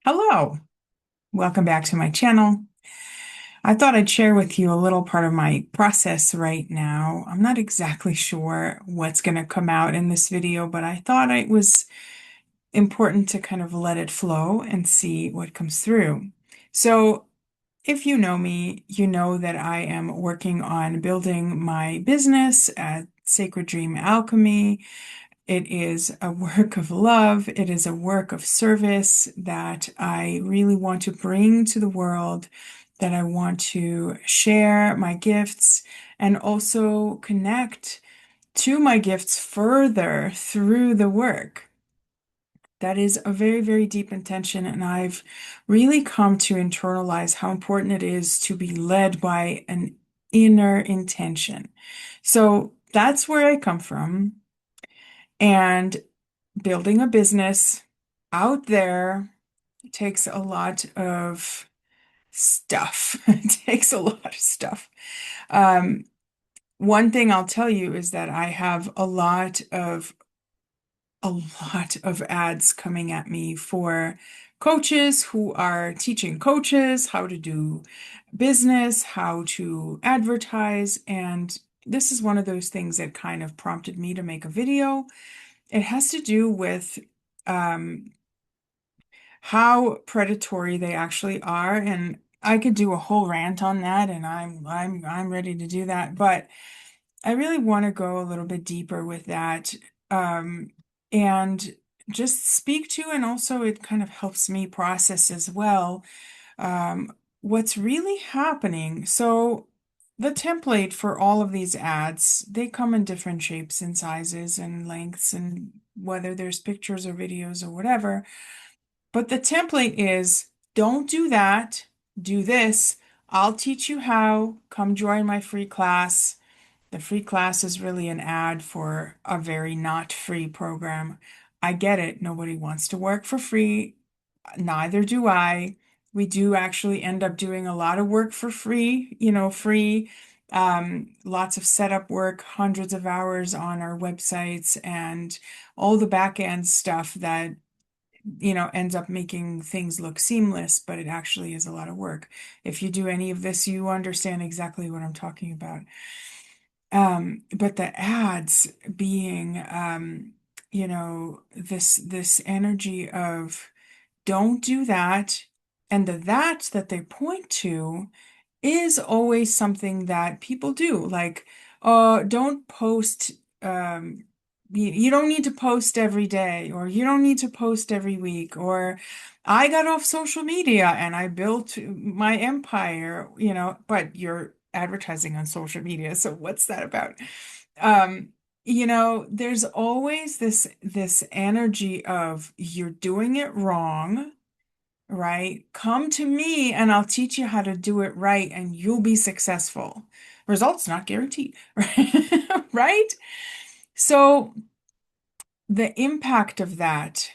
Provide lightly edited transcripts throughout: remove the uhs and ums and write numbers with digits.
Hello, welcome back to my channel. I thought I'd share with you a little part of my process right now. I'm not exactly sure what's going to come out in this video, but I thought it was important to kind of let it flow and see what comes through. So, if you know me, you know that I am working on building my business at Sacred Dream Alchemy. It is a work of love. It is a work of service that I really want to bring to the world, that I want to share my gifts and also connect to my gifts further through the work. That is a very, very deep intention, and I've really come to internalize how important it is to be led by an inner intention. So that's where I come from. And building a business out there takes a lot of stuff. It takes a lot of stuff. Um, One thing I'll tell you is that I have a lot of ads coming at me for coaches who are teaching coaches how to do business, how to advertise, and this is one of those things that kind of prompted me to make a video. It has to do with um, how predatory they actually are, and I could do a whole rant on that, and I'm ready to do that. But I really want to go a little bit deeper with that, um, and just speak to, and also it kind of helps me process as well, um, what's really happening. So the template for all of these ads, they come in different shapes and sizes and lengths, and whether there's pictures or videos or whatever. But the template is don't do that, do this. I'll teach you how. Come join my free class. The free class is really an ad for a very not free program. I get it. Nobody wants to work for free. Neither do I. We do actually end up doing a lot of work for free, free, lots of setup work, hundreds of hours on our websites, and all the back end stuff that ends up making things look seamless, but it actually is a lot of work. If you do any of this, you understand exactly what I'm talking about. But the ads being, this energy of don't do that, and the that they point to is always something that people do. Like, don't post, you don't need to post every day, or you don't need to post every week, or I got off social media and I built my empire, but you're advertising on social media. So what's that about? Um, there's always this energy of you're doing it wrong, right? Come to me and I'll teach you how to do it right and you'll be successful. Results not guaranteed, right? Right? So the impact of that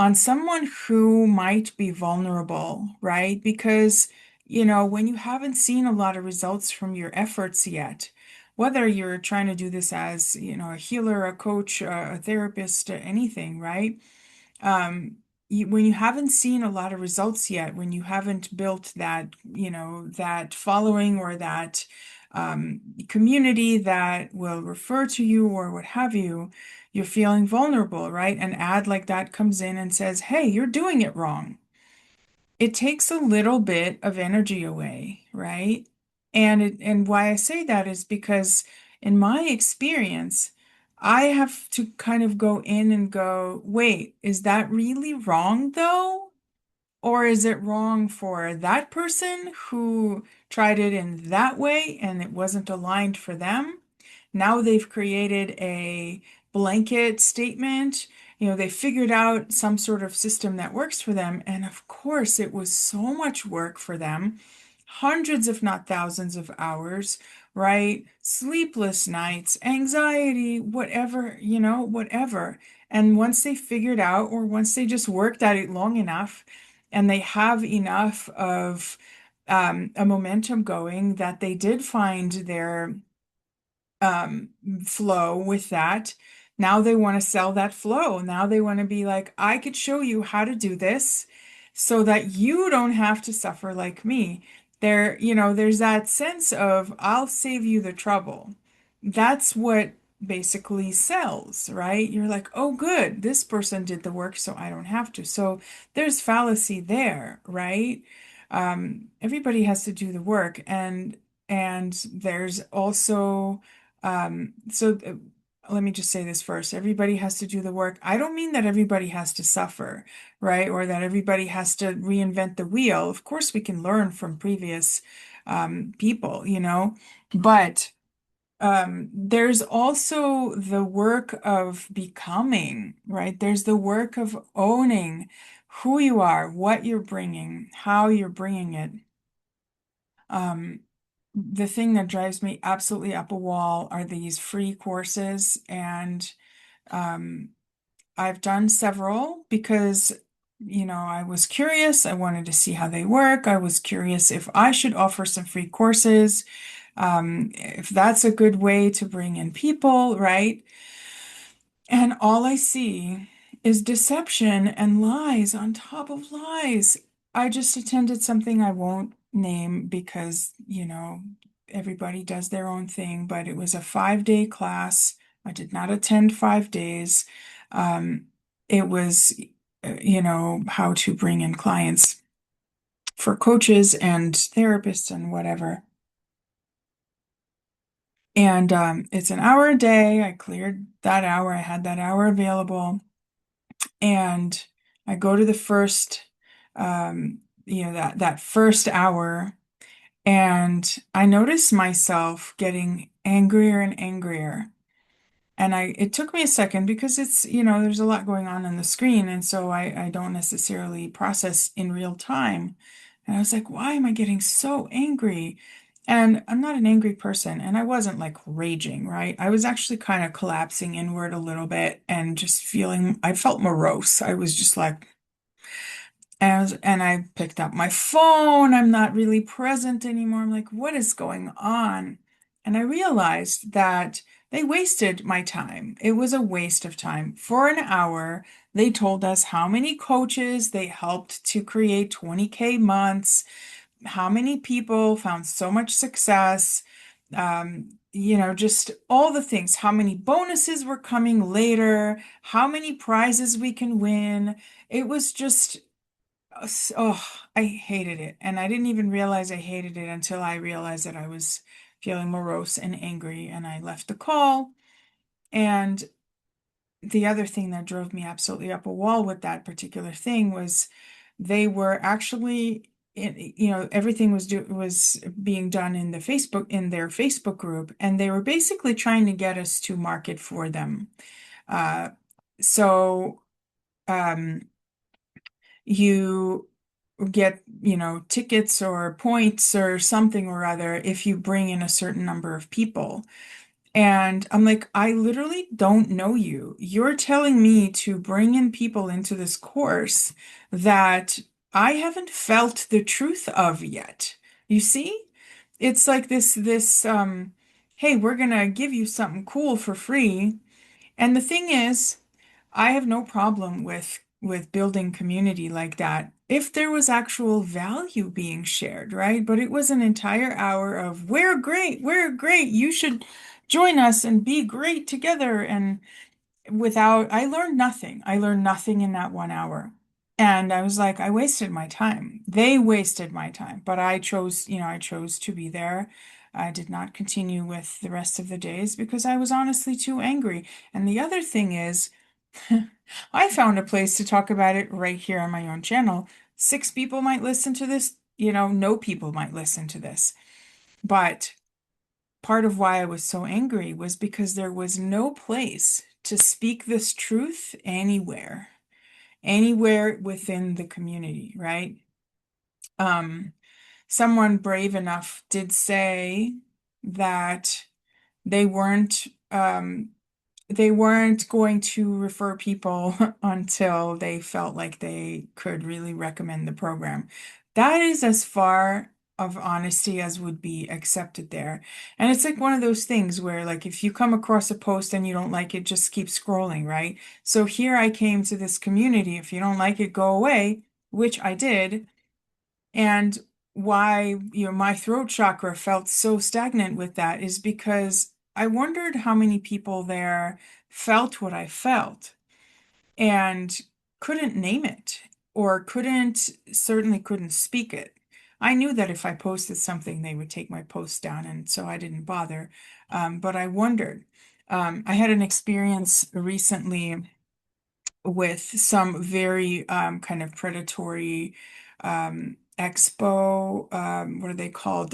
on someone who might be vulnerable, right? Because, when you haven't seen a lot of results from your efforts yet, whether you're trying to do this as, a healer, a coach, a therapist, anything, right? When you haven't seen a lot of results yet, when you haven't built that, that following or that community that will refer to you or what have you, you're feeling vulnerable, right? An ad like that comes in and says, "Hey, you're doing it wrong." It takes a little bit of energy away, right? And why I say that is because in my experience, I have to kind of go in and go, wait, is that really wrong though? Or is it wrong for that person who tried it in that way and it wasn't aligned for them? Now they've created a blanket statement. They figured out some sort of system that works for them. And of course, it was so much work for them, hundreds, if not thousands of hours, right? Sleepless nights, anxiety, whatever, whatever. And once they figured out, or once they just worked at it long enough, and they have enough of a momentum going that they did find their um, flow with that. Now they want to sell that flow. Now they want to be like, I could show you how to do this so that you don't have to suffer like me. There's that sense of I'll save you the trouble. That's what basically sells, right? You're like, oh, good, this person did the work, so I don't have to. So there's fallacy there, right? Everybody has to do the work, and there's also let me just say this first. Everybody has to do the work. I don't mean that everybody has to suffer, right? Or that everybody has to reinvent the wheel. Of course, we can learn from previous people, but there's also the work of becoming, right? There's the work of owning who you are, what you're bringing, how you're bringing it. Um, the thing that drives me absolutely up a wall are these free courses, and um, I've done several because, I was curious. I wanted to see how they work. I was curious if I should offer some free courses, if that's a good way to bring in people, right? And all I see is deception and lies on top of lies. I just attended something I won't name because, everybody does their own thing, but it was a 5-day class. I did not attend 5 days. Um, it was, how to bring in clients for coaches and therapists and whatever. And it's an hour a day. I cleared that hour. I had that hour available. And I go to the first, that first hour, and I notice myself getting angrier and angrier. And it took me a second because there's a lot going on the screen. And so I don't necessarily process in real time. And I was like, why am I getting so angry? And I'm not an angry person. And I wasn't like raging, right? I was actually kind of collapsing inward a little bit and just I felt morose. I was just like, and I picked up my phone. I'm not really present anymore. I'm like, what is going on? And I realized that they wasted my time. It was a waste of time. For an hour, they told us how many coaches they helped to create 20K months, how many people found so much success, just all the things, how many bonuses were coming later, how many prizes we can win. It was just oh, I hated it. And I didn't even realize I hated it until I realized that I was feeling morose and angry, and I left the call. And the other thing that drove me absolutely up a wall with that particular thing was they were actually everything was being done in their Facebook group, and they were basically trying to get us to market for them. Uh, so um, you get, tickets or points or something or other if you bring in a certain number of people. And I'm like, I literally don't know you. You're telling me to bring in people into this course that I haven't felt the truth of yet. You see? It's like this, hey, we're gonna give you something cool for free. And the thing is, I have no problem with building community like that if there was actual value being shared, right? But it was an entire hour of we're great, you should join us and be great together. And I learned nothing. I learned nothing in that 1 hour. And I was like, I wasted my time. They wasted my time, but I chose to be there. I did not continue with the rest of the days because I was honestly too angry. And the other thing is, I found a place to talk about it right here on my own channel. 6 people might listen to this, no people might listen to this. But part of why I was so angry was because there was no place to speak this truth anywhere within the community, right? Um, Someone brave enough did say that they weren't um, they weren't going to refer people until they felt like they could really recommend the program. That is as far of honesty as would be accepted there. And it's like one of those things where, like, if you come across a post and you don't like it, just keep scrolling, right? So here I came to this community. If you don't like it, go away. which I did. And why, my throat chakra felt so stagnant with that is because I wondered how many people there felt what I felt and couldn't name it or certainly couldn't speak it. I knew that if I posted something, they would take my post down, and so I didn't bother. But I wondered. I had an experience recently with some very kind of predatory expo. What are they called?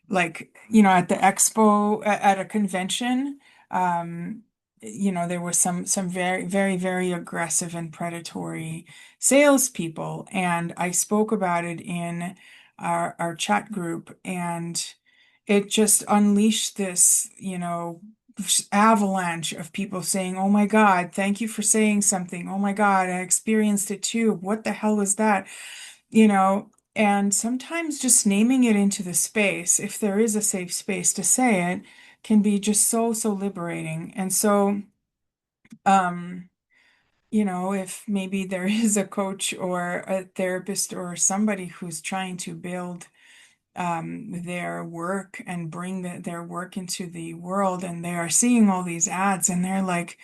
Like, at the expo at a convention. Um, there was some very, very, very aggressive and predatory salespeople, and I spoke about it in our chat group, and it just unleashed this, avalanche of people saying, "Oh my God, thank you for saying something. Oh my God, I experienced it too. What the hell was that?" And sometimes just naming it into the space, if there is a safe space to say it, can be just so, so liberating. And so, um, if maybe there is a coach or a therapist or somebody who's trying to build their work and bring their work into the world, and they are seeing all these ads and they're like,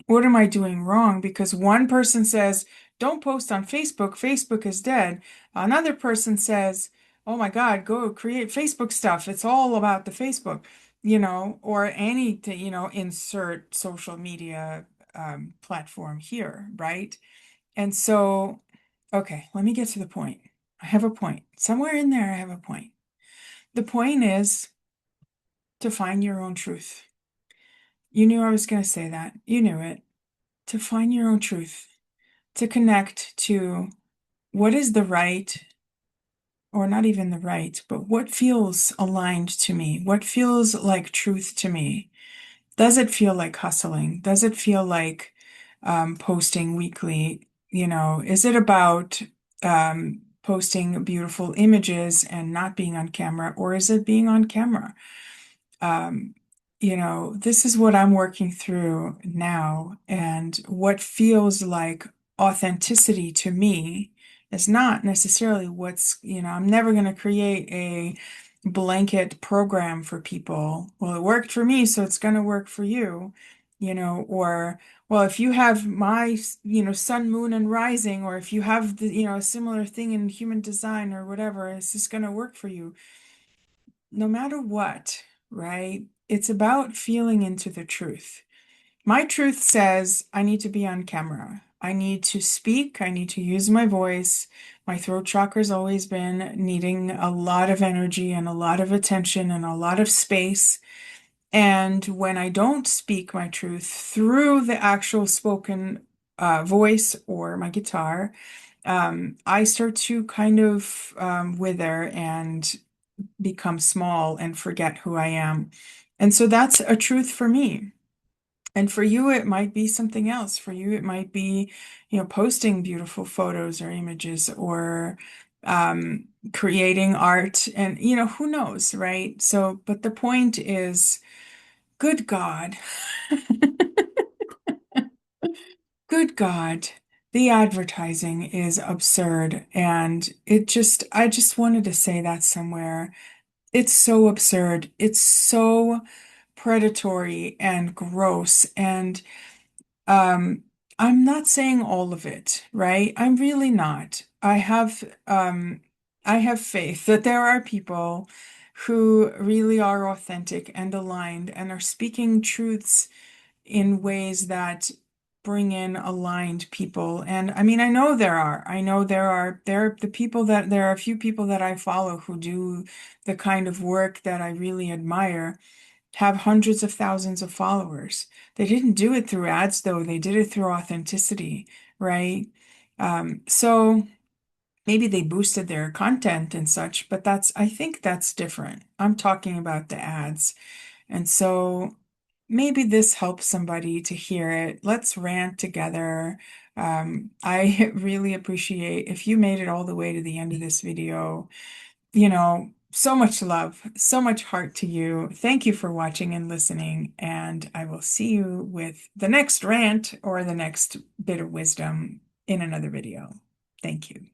what am I doing wrong? Because one person says, don't post on Facebook, Facebook is dead. Another person says, oh my God, go create Facebook stuff. It's all about the Facebook, or any, insert social media platform here, right? And so, okay, let me get to the point. I have a point. Somewhere in there, I have a point. The point is to find your own truth. You knew I was going to say that. You knew it. To find your own truth, to connect to what is the right, or not even the right, but what feels aligned to me, what feels like truth to me. Does it feel like hustling? Does it feel like posting weekly? Is it about posting beautiful images and not being on camera, or is it being on camera? Um, this is what I'm working through now, and what feels like authenticity to me is not necessarily I'm never going to create a blanket program for people. Well, it worked for me, so it's going to work for you, or, well, if you have my, sun, moon, and rising, or if you have a similar thing in human design or whatever, it's just going to work for you no matter what, right? It's about feeling into the truth. My truth says I need to be on camera. I need to speak. I need to use my voice. My throat chakra's always been needing a lot of energy and a lot of attention and a lot of space. And when I don't speak my truth through the actual spoken voice or my guitar, I start to kind of wither and become small and forget who I am. And so that's a truth for me. And for you, it might be something else. For you, it might be, posting beautiful photos or images or creating art. And, who knows, right? So, but the point is, good God, good God, the advertising is absurd. And I just wanted to say that somewhere. It's so absurd. It's so predatory and gross. And um, I'm not saying all of it, right? I'm really not. I have faith that there are people who really are authentic and aligned and are speaking truths in ways that bring in aligned people. And I mean, I know there are. I know there are a few people that I follow who do the kind of work that I really admire, have hundreds of thousands of followers. They didn't do it through ads, though. They did it through authenticity, right? So maybe they boosted their content and such, but I think that's different. I'm talking about the ads. And so maybe this helps somebody to hear it. Let's rant together. I really appreciate if you made it all the way to the end of this video. So much love, so much heart to you. Thank you for watching and listening, and I will see you with the next rant or the next bit of wisdom in another video. Thank you.